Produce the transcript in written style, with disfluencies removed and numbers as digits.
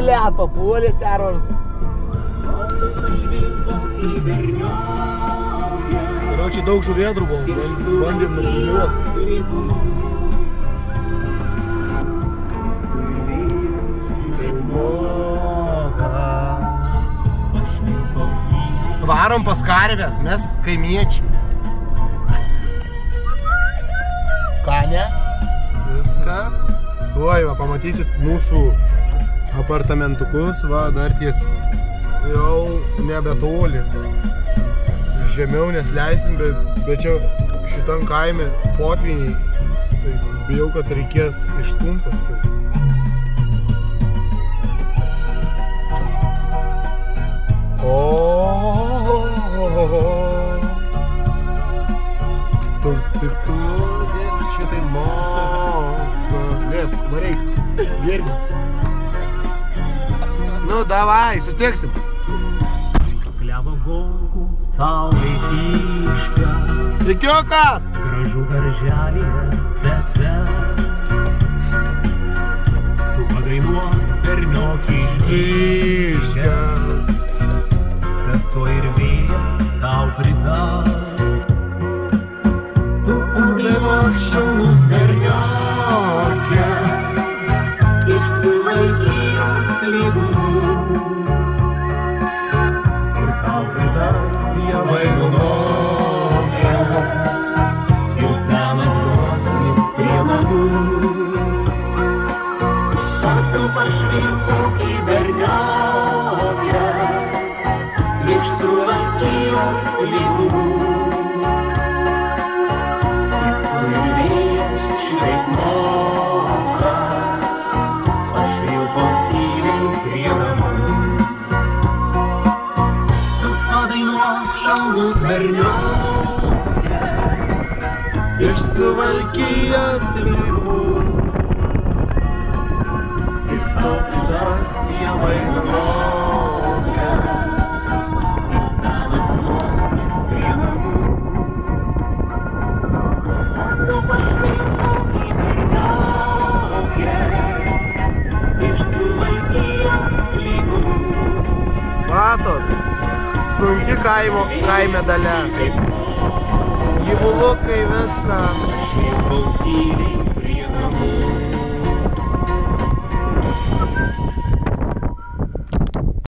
Ble, papuolės terors. Čia daug žuvėdrų buvo, bandėm nufilmuoti. Varom pas karvės, mes kaimiečiai. Ką ne? Viską. Tuoj, va, pamatysit mūsų apartamentukus, va, dar ties jau nebetoli. Žemiau nesleisim, bet čia šitam kaime potviniai, tai bijau, kad reikės išstumt paskui. Šitai moka. Ne, vareik, vėrsit. Nu, davai, sustieksim. Saulė tyškia, Tikiukas! gražu darželėje seses. Tu padainuok berniokį išdyškę, sesuo ir vėjas tau pritars. Tu padainuok šaunus berniokė, išsilaikys lygumų. Ir tau pritars dievai numokę, ir senas gluosnis prie langų. Ar tu pašvilpuk į berniokę, iš Suvalkijos lygumų. Tik tu ir vėjas šitaip moka, pašvilpuk tyliai prie namų. Šaunus berniokė, Iš Suvalkijos lygumų. tik tau pritars dievai numokę, ir senas gluosnis prie namų. Ar tu pašvilpuk į berniokę, iš Suvalkijos lygumų. Matot, sunki kaime dalia. Gyvulukai viską. Pašvilpuk tyliai prie namų.